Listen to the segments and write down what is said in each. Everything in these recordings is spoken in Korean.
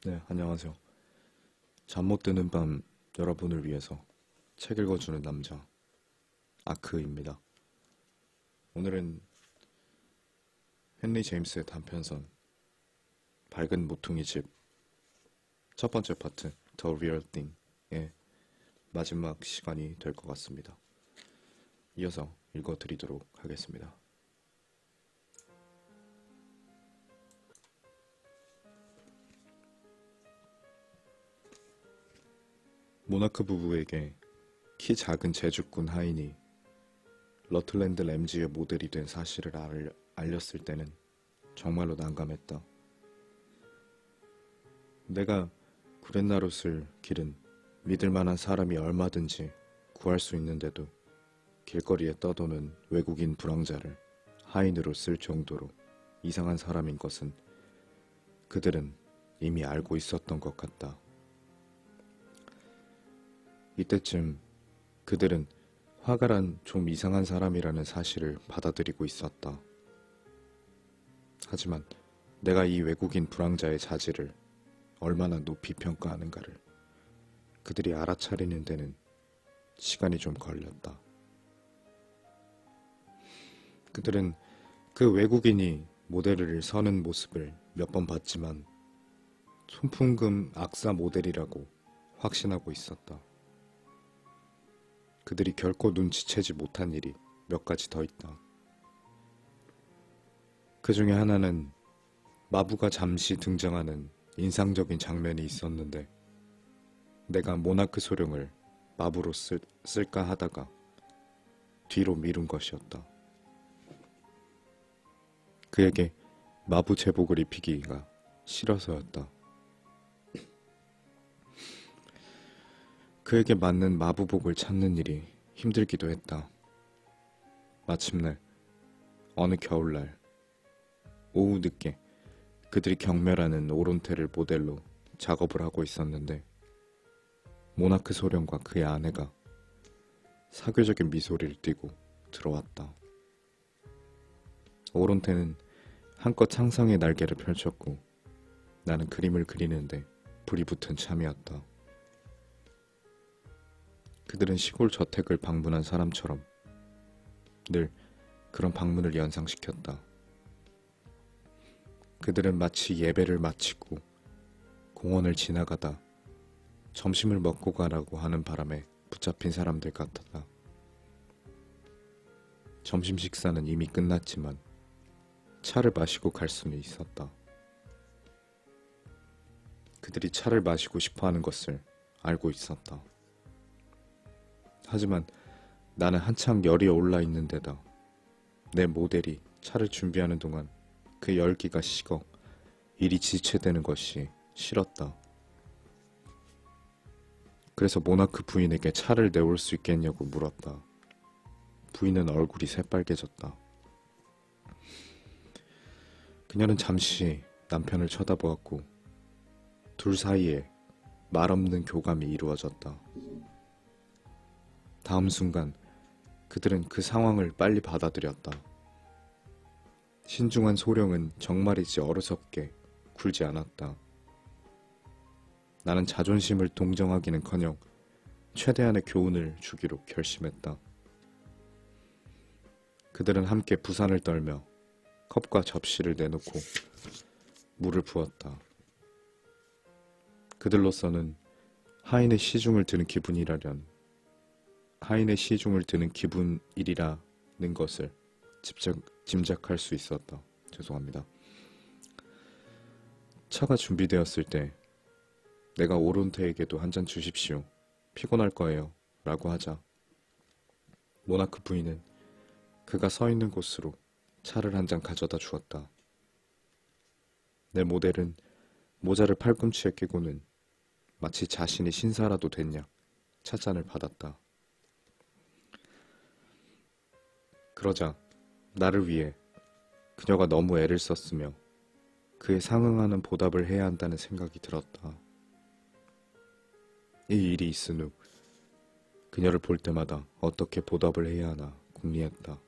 네, 안녕하세요. 잠 못 드는 밤 여러분을 위해서 책 읽어주는 남자 아크입니다. 오늘은 헨리 제임스의 단편선 밝은 모퉁이 집 첫 번째 파트 The Real Thing의 마지막 시간이 될 것 같습니다. 이어서 읽어드리도록 하겠습니다. 모나크 부부에게 키 작은 제주꾼 하인이 러틀랜드 램지의 모델이 된 사실을 알렸을 때는 정말로 난감했다. 내가 구렛나룻을 기른 믿을 만한 사람이 얼마든지 구할 수 있는데도 길거리에 떠도는 외국인 불황자를 하인으로 쓸 정도로 이상한 사람인 것은 그들은 이미 알고 있었던 것 같다. 이때쯤 그들은 화가 난 좀 이상한 사람이라는 사실을 받아들이고 있었다. 하지만 내가 이 외국인 불황자의 자질을 얼마나 높이 평가하는가를 그들이 알아차리는 데는 시간이 좀 걸렸다. 그들은 그 외국인이 모델을 서는 모습을 몇 번 봤지만 손풍금 악사 모델이라고 확신하고 있었다. 그들이 결코 눈치채지 못한 일이 몇 가지 더 있다. 그 중에 하나는 마부가 잠시 등장하는 인상적인 장면이 있었는데 내가 모나크 소령을 마부로 쓸까 하다가 뒤로 미룬 것이었다. 그에게 마부 제복을 입히기가 싫어서였다. 그에게 맞는 마부복을 찾는 일이 힘들기도 했다. 마침내 어느 겨울날 오후 늦게 그들이 경멸하는 오론테를 모델로 작업을 하고 있었는데 모나크 소령과 그의 아내가 사교적인 미소리를 띠고 들어왔다. 오론테는 한껏 상상의 날개를 펼쳤고 나는 그림을 그리는데 불이 붙은 참이었다. 그들은 시골 저택을 방문한 사람처럼 늘 그런 방문을 연상시켰다. 그들은 마치 예배를 마치고 공원을 지나가다 점심을 먹고 가라고 하는 바람에 붙잡힌 사람들 같았다. 점심 식사는 이미 끝났지만 차를 마시고 갈 수는 있었다. 그들이 차를 마시고 싶어하는 것을 알고 있었다. 하지만 나는 한창 열이 올라 있는 데다 내 모델이 차를 준비하는 동안 그 열기가 식어 일이 지체되는 것이 싫었다. 그래서 모나크 부인에게 차를 내올 수 있겠냐고 물었다. 부인은 얼굴이 새빨개졌다. 그녀는 잠시 남편을 쳐다보았고 둘 사이에 말없는 교감이 이루어졌다. 다음 순간 그들은 그 상황을 빨리 받아들였다. 신중한 소령은 정말이지 어리석게 굴지 않았다. 나는 자존심을 동정하기는커녕 최대한의 교훈을 주기로 결심했다. 그들은 함께 부산을 떨며 컵과 접시를 내놓고 물을 부었다. 그들로서는 하인의 시중을 드는 기분이라는 것을 짐작할 수 있었다. 죄송합니다. 차가 준비되었을 때 내가 오론테에게도 한 잔 주십시오. 피곤할 거예요. 라고 하자 모나크 부인은 그가 서 있는 곳으로 차를 한 잔 가져다 주었다. 내 모델은 모자를 팔꿈치에 끼고는 마치 자신이 신사라도 됐냐 찻잔을 받았다. 그러자 나를 위해 그녀가 너무 애를 썼으며 그에 상응하는 보답을 해야 한다는 생각이 들었다. 이 일이 있은 후 그녀를 볼 때마다 어떻게 보답을 해야 하나 궁리했다.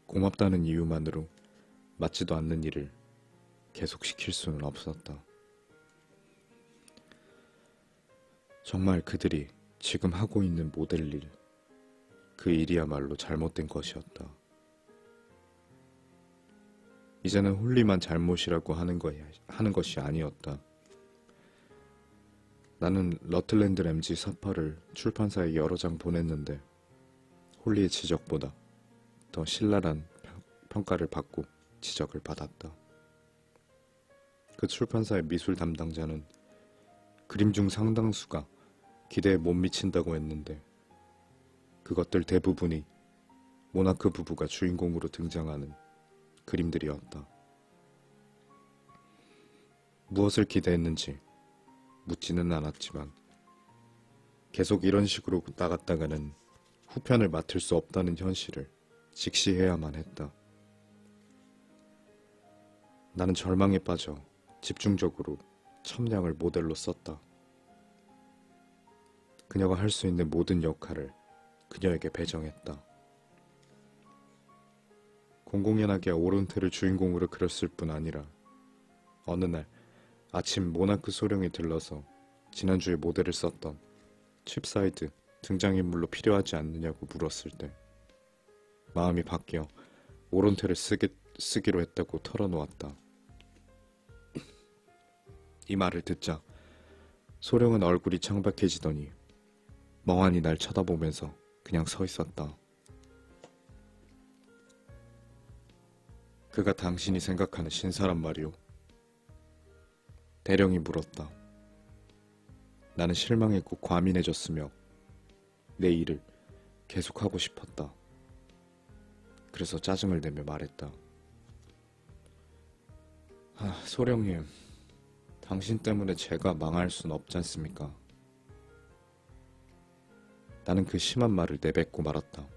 고맙다는 이유만으로 맞지도 않는 일을 계속시킬 수는 없었다. 정말 그들이 지금 하고 있는 모델 일, 그 일이야말로 잘못된 것이었다. 이제는 홀리만 잘못이라고 하는 것이 아니었다. 나는 러틀랜드 램지 사파를 출판사에 여러 장 보냈는데 홀리의 지적보다 더 신랄한 평가를 받고 지적을 받았다. 그 출판사의 미술 담당자는 그림 중 상당수가 기대에 못 미친다고 했는데 그것들 대부분이 모나크 부부가 주인공으로 등장하는 그림들이었다. 무엇을 기대했는지 묻지는 않았지만 계속 이런 식으로 나갔다가는 후편을 맡을 수 없다는 현실을 직시해야만 했다. 나는 절망에 빠져 집중적으로 첨량을 모델로 썼다. 그녀가 할 수 있는 모든 역할을 그녀에게 배정했다. 공공연하게 오론테를 주인공으로 그렸을 뿐 아니라 어느 날 아침 모나크 소령이 들러서 지난주에 모델을 썼던 칩사이드 등장인물로 필요하지 않느냐고 물었을 때 마음이 바뀌어 오론테를 쓰기로 했다고 털어놓았다. 이 말을 듣자 소령은 얼굴이 창백해지더니 멍하니 날 쳐다보면서 그냥 서 있었다. 그가 당신이 생각하는 신사란 말이오? 대령이 물었다. 나는 실망했고 과민해졌으며 내 일을 계속하고 싶었다. 그래서 짜증을 내며 말했다. 소령님, 당신 때문에 제가 망할 순 없지 않습니까? 나는 그 심한 말을 내뱉고 말았다.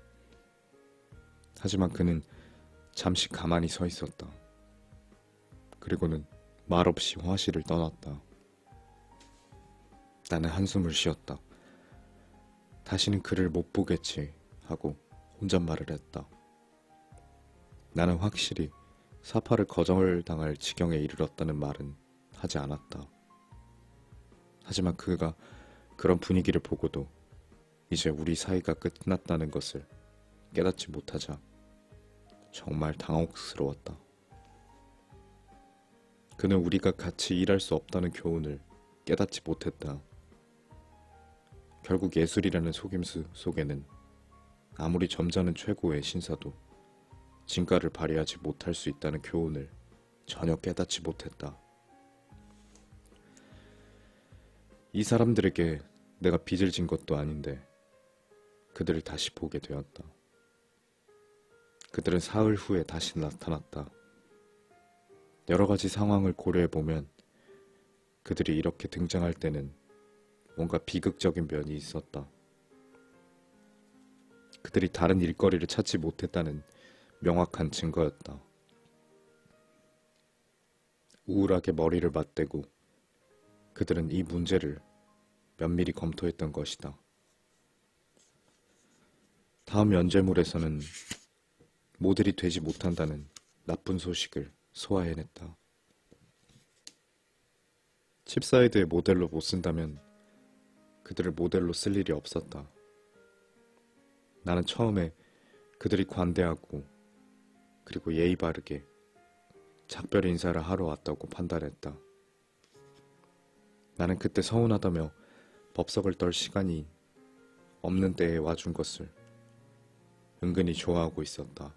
하지만 그는 잠시 가만히 서 있었다. 그리고는 말없이 화실을 떠났다. 나는 한숨을 쉬었다. 다시는 그를 못 보겠지 하고 혼잣말을 했다. 나는 확실히 사파를 거절당할 지경에 이르렀다는 말은 하지 않았다. 하지만 그가 그런 분위기를 보고도 이제 우리 사이가 끝났다는 것을 깨닫지 못하자 정말 당혹스러웠다. 그는 우리가 같이 일할 수 없다는 교훈을 깨닫지 못했다. 결국 예술이라는 속임수 속에는 아무리 점잖은 최고의 신사도 진가를 발휘하지 못할 수 있다는 교훈을 전혀 깨닫지 못했다. 이 사람들에게 내가 빚을 진 것도 아닌데 그들을 다시 보게 되었다. 그들은 사흘 후에 다시 나타났다. 여러 가지 상황을 고려해보면 그들이 이렇게 등장할 때는 뭔가 비극적인 면이 있었다. 그들이 다른 일거리를 찾지 못했다는 명확한 증거였다. 우울하게 머리를 맞대고 그들은 이 문제를 면밀히 검토했던 것이다. 다음 연재물에서는 모델이 되지 못한다는 나쁜 소식을 소화해냈다. 칩사이드의 모델로 못 쓴다면 그들을 모델로 쓸 일이 없었다. 나는 처음에 그들이 관대하고 그리고 예의 바르게 작별 인사를 하러 왔다고 판단했다. 나는 그때 서운하다며 법석을 떨 시간이 없는 때에 와준 것을 은근히 좋아하고 있었다.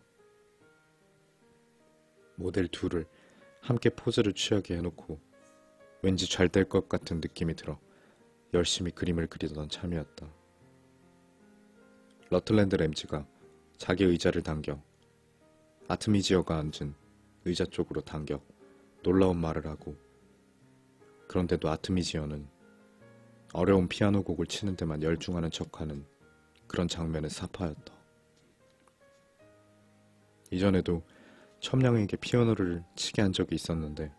모델 둘을 함께 포즈를 취하게 해놓고 왠지 잘 될 것 같은 느낌이 들어 열심히 그림을 그리던 참이었다. 러틀랜드 램지가 자기 의자를 당겨 아트미지어가 앉은 의자 쪽으로 당겨 놀라운 말을 하고 그런데도 아트미지어는 어려운 피아노 곡을 치는 데만 열중하는 척하는 그런 장면은 사파였다. 이전에도 첨량에게 피아노를 치게 한 적이 있었는데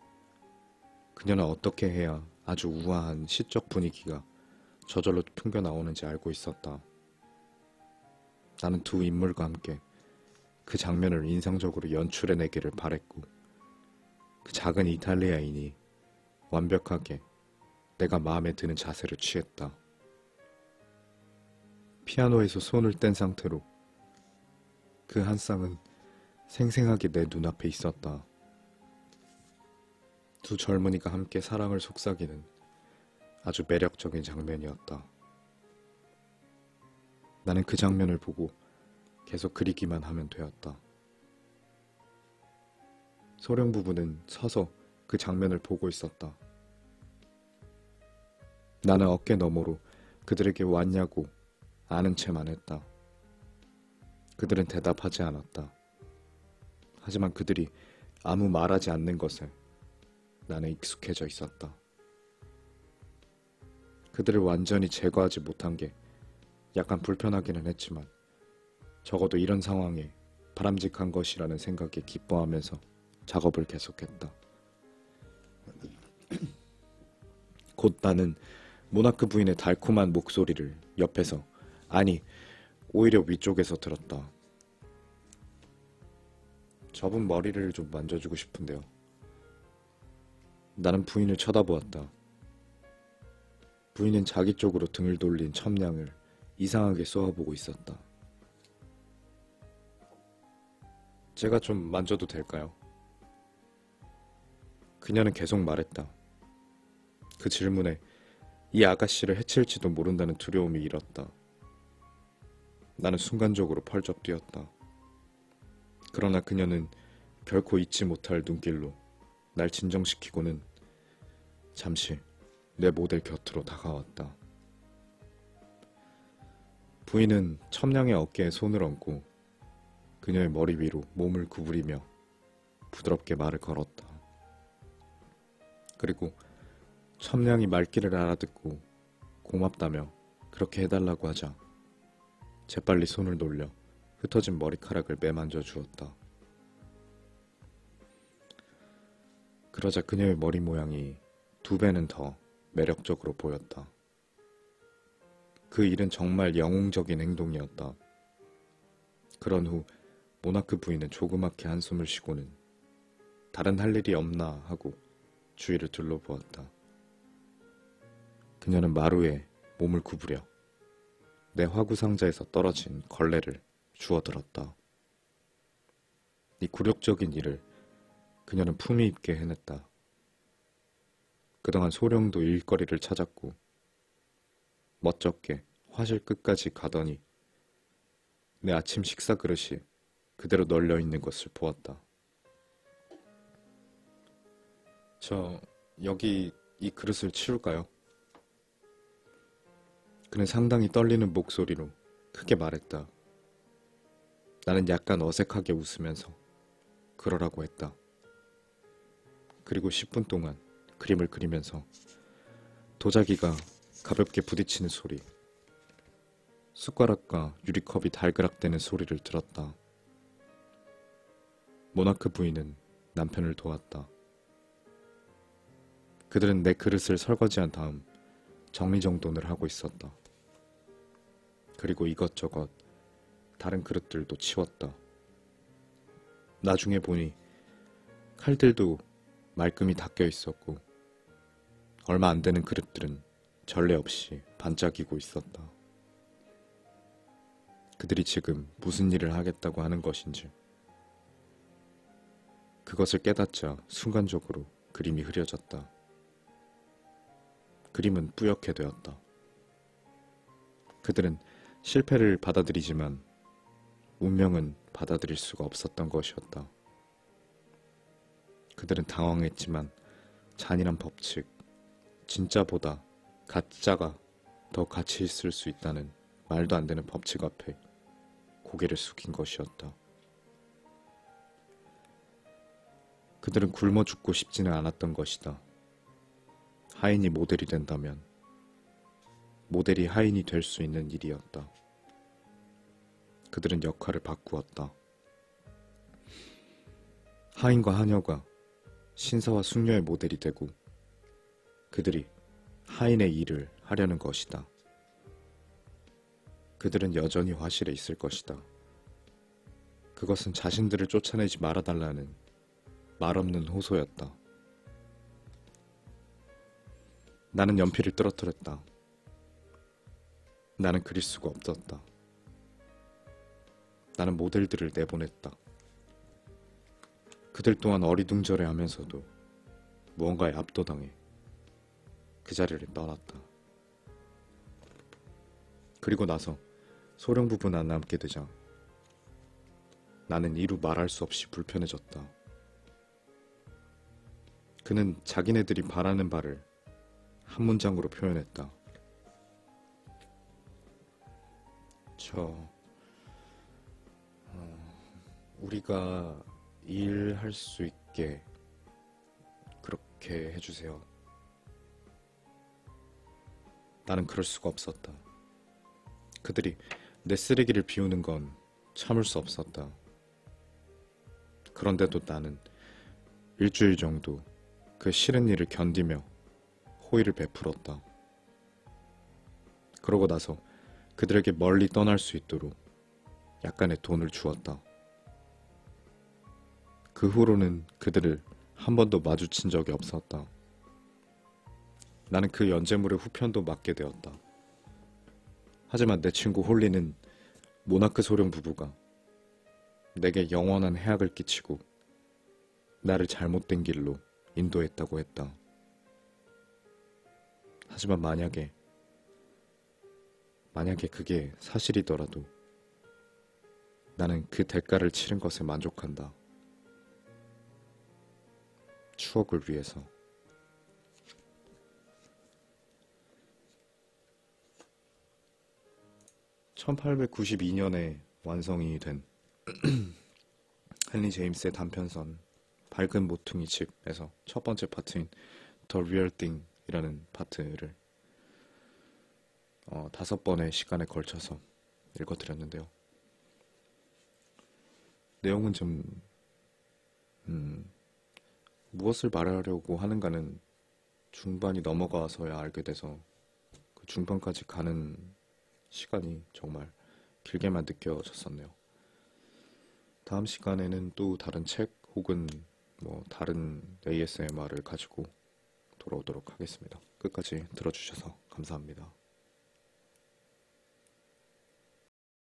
그녀는 어떻게 해야 아주 우아한 시적 분위기가 저절로 풍겨 나오는지 알고 있었다. 나는 두 인물과 함께 그 장면을 인상적으로 연출해내기를 바랬고 그 작은 이탈리아인이 완벽하게 내가 마음에 드는 자세를 취했다. 피아노에서 손을 뗀 상태로 그 한 쌍은 생생하게 내 눈앞에 있었다. 두 젊은이가 함께 사랑을 속삭이는 아주 매력적인 장면이었다. 나는 그 장면을 보고 계속 그리기만 하면 되었다. 소령 부부는 서서 그 장면을 보고 있었다. 나는 어깨 너머로 그들에게 왔냐고 아는 체만 했다. 그들은 대답하지 않았다. 하지만 그들이 아무 말하지 않는 것에 나는 익숙해져 있었다. 그들을 완전히 제거하지 못한 게 약간 불편하기는 했지만 적어도 이런 상황에 바람직한 것이라는 생각에 기뻐하면서 작업을 계속했다. 곧 나는 모나크 부인의 달콤한 목소리를 옆에서, 아니 오히려 위쪽에서 들었다. 저분 머리를 좀 만져주고 싶은데요. 나는 부인을 쳐다보았다. 부인은 자기 쪽으로 등을 돌린 첨량을 이상하게 쏘아보고 있었다. 제가 좀 만져도 될까요? 그녀는 계속 말했다. 그 질문에 이 아가씨를 해칠지도 모른다는 두려움이 일었다. 나는 순간적으로 펄쩍 뛰었다. 그러나 그녀는 결코 잊지 못할 눈길로 날 진정시키고는 잠시 내 모델 곁으로 다가왔다. 부인은 첨량의 어깨에 손을 얹고 그녀의 머리 위로 몸을 구부리며 부드럽게 말을 걸었다. 그리고 첨량이 말귀를 알아듣고 고맙다며 그렇게 해달라고 하자 재빨리 손을 놀려 흩어진 머리카락을 매만져 주었다. 그러자 그녀의 머리 모양이 2배는 더 매력적으로 보였다. 그 일은 정말 영웅적인 행동이었다. 그런 후 모나크 부인은 조그맣게 한숨을 쉬고는 다른 할 일이 없나 하고 주위를 둘러보았다. 그녀는 마루에 몸을 구부려 내 화구 상자에서 떨어진 걸레를 주워들었다. 이 굴욕적인 일을 그녀는 품위 있게 해냈다. 그동안 소령도 일거리를 찾았고 멋쩍게 화실 끝까지 가더니 내 아침 식사 그릇이 그대로 널려 있는 것을 보았다. 저 여기 이 그릇을 치울까요? 그는 상당히 떨리는 목소리로 크게 말했다. 나는 약간 어색하게 웃으면서 그러라고 했다. 그리고 10분 동안 그림을 그리면서 도자기가 가볍게 부딪히는 소리, 숟가락과 유리컵이 달그락대는 소리를 들었다. 모나크 부인은 남편을 도왔다. 그들은 내 그릇을 설거지한 다음 정리정돈을 하고 있었다. 그리고 이것저것 다른 그릇들도 치웠다. 나중에 보니 칼들도 말끔히 닦여 있었고 얼마 안 되는 그릇들은 전례 없이 반짝이고 있었다. 그들이 지금 무슨 일을 하겠다고 하는 것인지 그것을 깨닫자 순간적으로 그림이 흐려졌다. 그림은 뿌옇게 되었다. 그들은 실패를 받아들이지만 운명은 받아들일 수가 없었던 것이었다. 그들은 당황했지만 잔인한 법칙, 진짜보다 가짜가 더 가치 있을 수 있다는 말도 안 되는 법칙 앞에 고개를 숙인 것이었다. 그들은 굶어 죽고 싶지는 않았던 것이다. 하인이 모델이 된다면 모델이 하인이 될 수 있는 일이었다. 그들은 역할을 바꾸었다. 하인과 하녀가 신사와 숙녀의 모델이 되고 그들이 하인의 일을 하려는 것이다. 그들은 여전히 화실에 있을 것이다. 그것은 자신들을 쫓아내지 말아달라는 말없는 호소였다. 나는 연필을 떨어뜨렸다. 나는 그릴 수가 없었다. 나는 모델들을 내보냈다. 그들 또한 어리둥절해 하면서도 무언가에 압도당해 그 자리를 떠났다. 그리고 나서 소령 부부는 안 남게 되자 나는 이루 말할 수 없이 불편해졌다. 그는 자기네들이 바라는 바를 한 문장으로 표현했다. 우리가 일할 수 있게 그렇게 해주세요. 나는 그럴 수가 없었다. 그들이 내 쓰레기를 비우는 건 참을 수 없었다. 그런데도 나는 일주일 정도 그 싫은 일을 견디며 호의를 베풀었다. 그러고 나서 그들에게 멀리 떠날 수 있도록 약간의 돈을 주었다. 그 후로는 그들을 한 번도 마주친 적이 없었다. 나는 그 연재물의 후편도 맡게 되었다. 하지만 내 친구 홀리는 모나크 소령 부부가 내게 영원한 해악을 끼치고 나를 잘못된 길로 인도했다고 했다. 하지만 만약에 그게 사실이더라도 나는 그 대가를 치른 것에 만족한다. 추억을 위해서. (1892년에) 완성이 된 헨리 제임스의 단편선 밝은 모퉁이 집에서 첫 번째 파트인 The Real Thing 이라는 파트를 5번의 시간에 걸쳐서 읽어드렸는데요. 내용은 좀 무엇을 말하려고 하는가는 중반이 넘어가서야 알게 돼서 그 중반까지 가는 시간이 정말 길게만 느껴졌었네요. 다음 시간에는 또 다른 책 혹은 다른 ASMR을 가지고 돌아오도록 하겠습니다. 끝까지 들어주셔서 감사합니다.